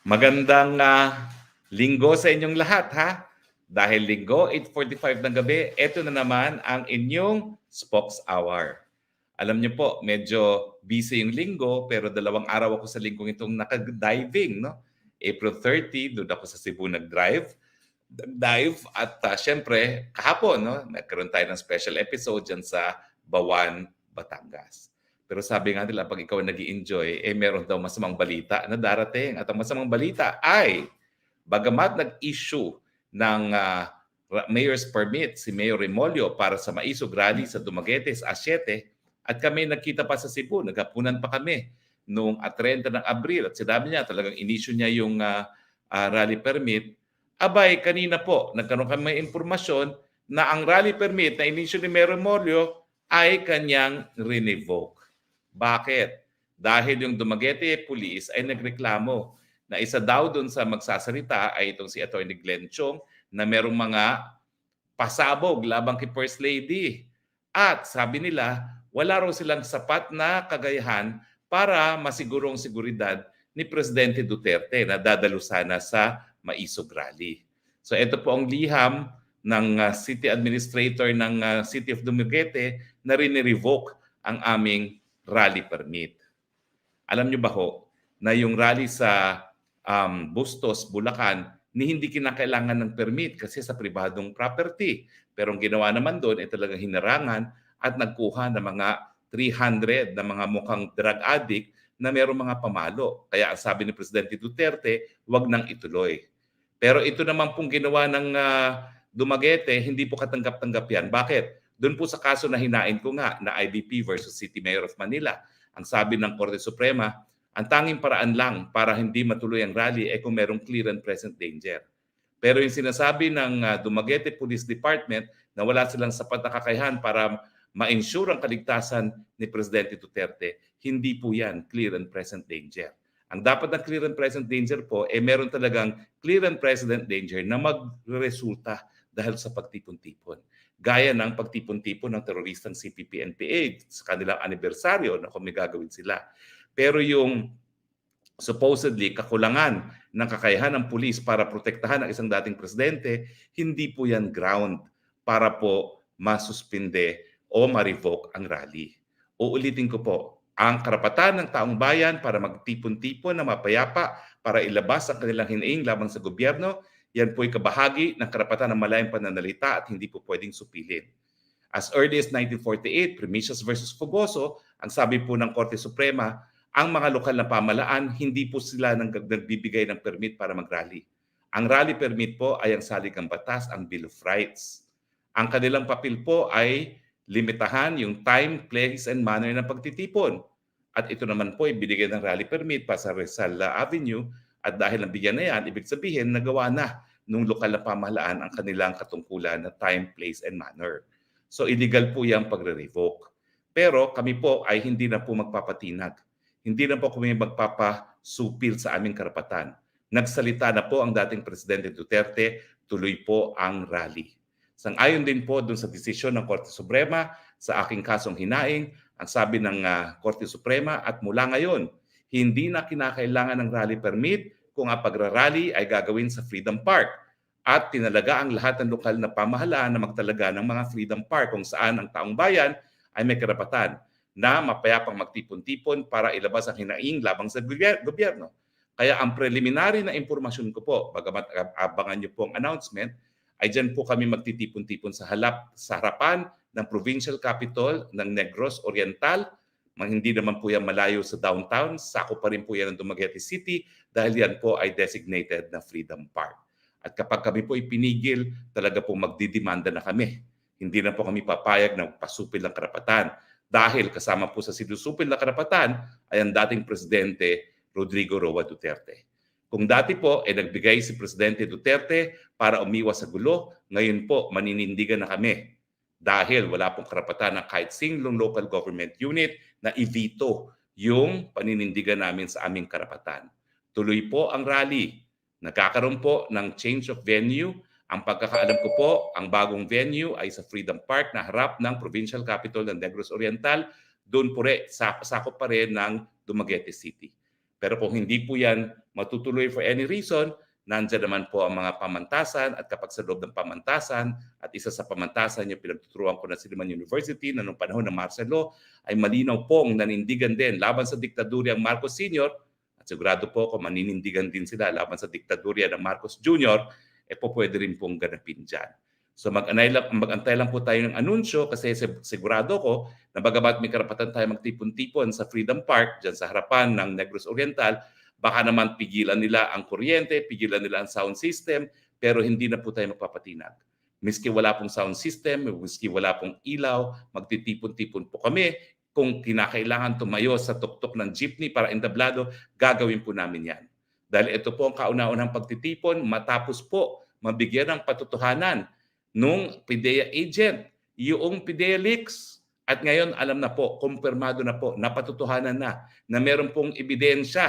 Magandang linggo sa inyong lahat ha. Dahil linggo, 8:45 ng gabi, ito na naman ang inyong Spokes Hour. Alam niyo po, medyo busy yung linggo pero 2 araw ako sa linggong itong naka-diving. No? April 30, doon ako sa Cebu nag-dive at syempre kahapon no, nagkaroon tayo ng special episode dyan sa Bawan, Batangas. Pero sabi nga nila, pag ikaw nag-i-enjoy, meron daw masamang balita na darating. At ang masamang balita ay, bagamat nag-issue ng mayor's permit si Mayor Remolyo para sa Maisog Rally sa Dumaguete sa Asyete, at kami nagkita pa sa Cebu, naghapunan pa kami noong 30 ng Abril at sinabi niya talagang inisyu niya yung rally permit. Abay, kanina po, nagkaroon kami ng impormasyon na ang rally permit na inisyu ni Mayor Remolyo ay kanyang revoke. Bakit? Dahil yung Dumaguete Police ay nagreklamo na isa daw doon sa magsasalita ay itong si Atty. Glenn Chong na merong mga pasabog labang kay First Lady. At sabi nila, wala raw silang sapat na kagayahan para masigurong seguridad ni Presidente Duterte na dadalo sana sa Maisog Rally. So ito po ang liham ng City Administrator ng City of Dumaguete na rin-revoke ang aming rally permit. Alam niyo ba ho na yung rally sa Bustos, Bulacan, ni hindi kinakailangan ng permit kasi sa pribadong property. Pero ang ginawa naman doon ay talagang hinarangan at nagkuha ng mga 300 na mga mukhang drug addict na mayroong mga pamalo. Kaya ang sabi ni Presidente Duterte, wag nang ituloy. Pero ito naman pong ginawa ng Dumaguete, hindi po katanggap-tanggap yan. Bakit? Doon po sa kaso na hinain ko nga na IDP versus City Mayor of Manila, ang sabi ng Korte Suprema, ang tanging paraan lang para hindi matuloy ang rally ay kung merong clear and present danger. Pero yung sinasabi ng Dumaguete Police Department na wala silang sapat na kakayahan para ma-ensure ang kaligtasan ni Presidente Duterte, hindi po yan clear and present danger. Ang dapat na clear and present danger po, meron talagang clear and present danger na magresulta dahil sa pagtipon-tipon. Gaya ng pagtipon-tipon ng teroristang CPP-NPA sa kanilang anibersaryo na kung may gagawin sila. Pero yung supposedly kakulangan ng kakayahan ng pulis para protektahan ang isang dating presidente, hindi po yan ground para po masuspinde o ma-revoke ang rally. Uulitin ko po, ang karapatan ng taong bayan para magtipon-tipon na mapayapa para ilabas ang kanilang hinaing laban sa gobyerno, yan po'y kabahagi ng karapatan ng malayang pananalita at hindi po pwedeng supilin. As early as 1948, Primicias versus Fogoso, ang sabi po ng Korte Suprema, ang mga lokal na pamalaan, hindi po sila nagbibigay ng permit para mag-rally. Ang rally permit po ay ang saligang batas, ang Bill of Rights. Ang kanilang papel po ay limitahan yung time, place, and manner ng pagtitipon. At ito naman po ay binigay ng rally permit pa sa Rizal Avenue. At dahil nabigyan na yan, ibig sabihin, nagawa na nung lokal na pamahalaan ang kanilang katungkulan na time, place, and manner. So illegal po yung pagre-revoke. Pero kami po ay hindi na po magpapatinag. Hindi na po kami magpapasupil sa aming karapatan. Nagsalita na po ang dating Presidente Duterte, tuloy po ang rally. Sang-ayon din po dun sa desisyon ng Korte Suprema sa aking kasong hinaing, ang sabi ng Korte Suprema at mula ngayon, hindi na kinakailangan ng rally permit kung ang pagrarally ay gagawin sa Freedom Park. At tinalaga ang lahat ng lokal na pamahalaan na magtalaga ng mga Freedom Park kung saan ang taong bayan ay may karapatan na mapayapang magtipon-tipon para ilabas ang hinaing labang sa gobyerno. Kaya ang preliminary na impormasyon ko po, bagamat abangan niyo po ang announcement, ay dyan po kami magtitipon-tipon sa harapan ng provincial capital ng Negros Oriental. Hindi naman po yan malayo sa downtown. Sako pa rin po yan ng Dumaguete City dahil yan po ay designated na Freedom Park. At kapag kami po ipinigil, talaga po magdidemanda na kami. Hindi na po kami papayag na pasupil ng karapatan. Dahil kasama po sa sinusupil na karapatan ay ang dating Presidente Rodrigo Roa Duterte. Kung dati po nagbigay si Presidente Duterte para umiwas sa gulo, ngayon po maninindigan na kami dahil wala pong karapatan ng kahit singlong local government unit na i-veto yung paninindigan namin sa aming karapatan. Tuloy po ang rally. Nagkakaroon po ng change of venue. Ang pagkakaalam ko po, ang bagong venue ay sa Freedom Park na harap ng provincial capital ng Negros Oriental. Doon po rin, sakop pa rin ng Dumaguete City. Pero kung hindi po yan matutuloy for any reason, nandiyan naman po ang mga pamantasan at kapag sa loob ng pamantasan at isa sa pamantasan yung pinagtuturuan ko na Silliman University na noong panahon ng Marcelo ay malinaw pong nanindigan din laban sa diktadurya ang Marcos Sr. at sigurado po ako maninindigan din sila laban sa diktadurya ng Marcos Jr. Po pwede rin pong ganapin dyan. So mag-antay lang po tayo ng anunsyo kasi sigurado ko na bagamat may karapatan tayo magtipon-tipon sa Freedom Park dyan sa harapan ng Negros Oriental, baka naman pigilan nila ang kuryente, pigilan nila ang sound system, pero hindi na po tayo magpapatinag. Miski wala pong sound system, miski wala pong ilaw, magtitipon-tipon po kami. Kung kinakailangan tumayo sa tuktok ng jeepney para entablado, gagawin po namin yan. Dahil ito po ang kauna-unahang pagtitipon matapos po mabigyan ng patotohanan nung PIDEA agent, yung PIDEA leaks. At ngayon alam na po, kumpirmado na po, napatotohanan na meron pong ebidensya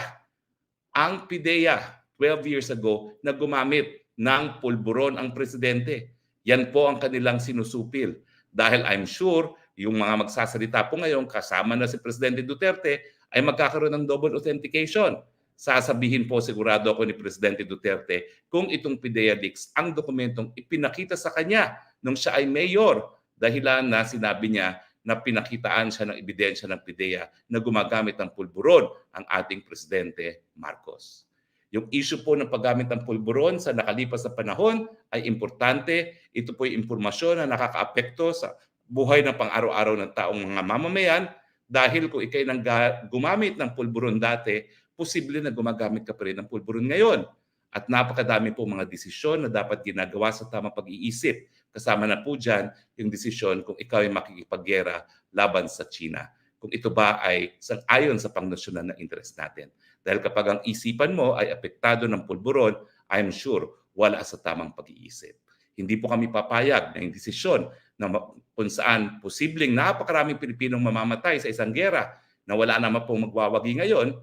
ang PIDEA 12 years ago na gumamit ng pulburon ang presidente. Yan po ang kanilang sinusupil. Dahil I'm sure yung mga magsasalita po ngayon kasama na si Presidente Duterte ay magkakaroon ng double authentication. Sasabihin po sigurado ako ni Presidente Duterte kung itong PIDEA leaks ang dokumentong ipinakita sa kanya nung siya ay mayor dahilan na sinabi niya na pinakitaan siya ng ebidensya ng PIDEA na gumagamit ng pulburon ang ating Presidente Marcos. Yung issue po ng paggamit ng pulburon sa nakalipas na panahon ay importante. Ito po yung impormasyon na nakakaapekto sa buhay ng pang-araw-araw ng taong mga mamamayan dahil kung ikay nang gumamit ng pulburon dati, posible na gumagamit ka pa rin ng pulburon ngayon. At napakadami po mga desisyon na dapat ginagawa sa tamang pag-iisip. Kasama na po dyan yung desisyon kung ikaw ay makikipaggera laban sa China. Kung ito ba ay sang-ayon sa pangnasyonal na interest natin. Dahil kapag ang isipan mo ay apektado ng pulburon, I'm sure wala sa tamang pag-iisip. Hindi po kami papayag na yung desisyon na kung saan posibleng napakaraming Pilipinong mamamatay sa isang gera na wala naman pong magwawagi ngayon,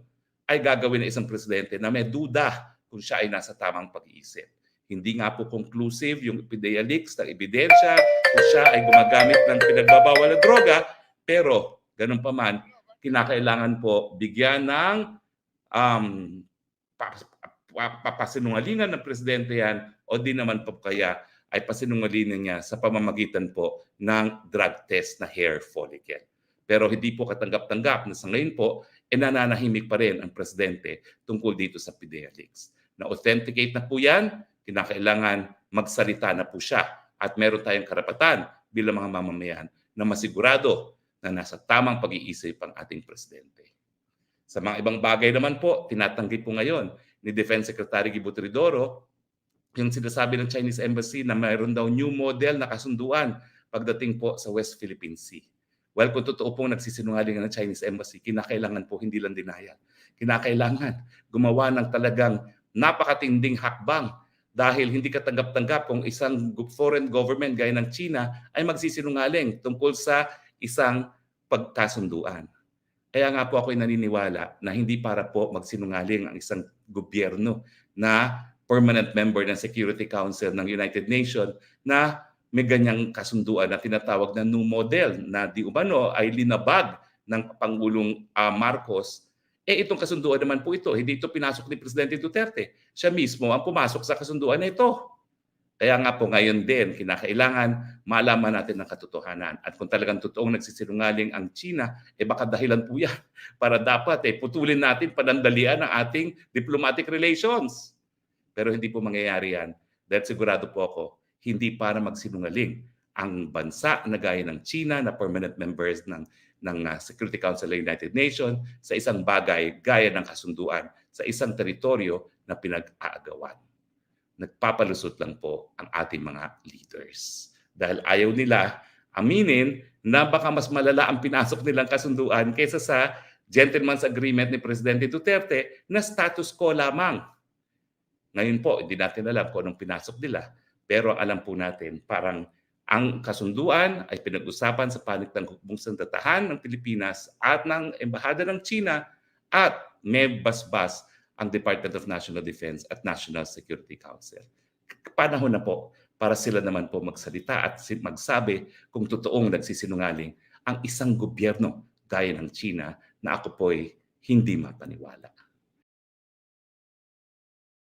ay gagawin ng isang presidente na may duda kung siya ay nasa tamang pag-iisip. Hindi nga po conclusive yung PIDEA leaks ng ebidensya kung siya ay gumagamit ng pinagbabawal na droga, pero ganun pa man, kinakailangan po bigyan ng papasinungalingan ng presidente yan o di naman po kaya ay pasinungalingan niya sa pamamagitan po ng drug test na hair follicle. Pero hindi po katanggap-tanggap na sa ngayon po, nananahimik pa rin ang presidente tungkol dito sa PIDEA leaks. Na-authenticate na po yan, kinakailangan magsalita na po siya at meron tayong karapatan bilang mga mamamayan na masigurado na nasa tamang pag-iisip ang ating presidente. Sa mga ibang bagay naman po, tinatanggi po ngayon ni Defense Secretary Gibo Teodoro yung sinasabi ng Chinese Embassy na mayroon daw new model na kasunduan pagdating po sa West Philippine Sea. Well, kung totoo pong nagsisinungaling ng Chinese Embassy, kinakailangan po hindi lang dinaya. Kinakailangan gumawa ng talagang napakatinding hakbang dahil hindi katanggap-tanggap kung isang foreign government gaya ng China ay magsisinungaling tungkol sa isang pagkasunduan. Kaya nga po ako'y naniniwala na hindi para po magsinungaling ang isang gobyerno na permanent member ng Security Council ng United Nations na may ganyang kasunduan na tinatawag na new model na di umano ay linabag ng Pangulong Marcos. Itong kasunduan naman po ito, hindi ito pinasok ni Presidente Duterte. Siya mismo ang pumasok sa kasunduan na ito. Kaya nga po ngayon din, kinakailangan malaman natin ang katotohanan. At kung talagang totoong nagsisinungaling ang China, baka dahilan po yan para dapat putulin natin, panandalian ang ating diplomatic relations. Pero hindi po mangyayari yan. Dahil sigurado po ako, hindi para magsinungaling ang bansa na gaya ng China na permanent members ng Security Council of the United Nations sa isang bagay gaya ng kasunduan sa isang teritoryo na pinag-aagawan. Nagpapalusot lang po ang ating mga leaders. Dahil ayaw nila aminin na baka mas malala ang pinasok nilang kasunduan kaysa sa gentleman's agreement ni Presidente Duterte na status quo lamang. Ngayon po, hindi natin alam kung anong pinasok nila. Pero alam po natin, parang ang kasunduan ay pinag-usapan sa panig ng hukbong sandatahan ng Pilipinas at ng Embahada ng China at may basbas ang Department of National Defense at National Security Council. Panahon na po para sila naman po magsalita at magsabi kung totoong nagsisinungaling ang isang gobyerno gaya ng China na ako po'y hindi mapaniwala.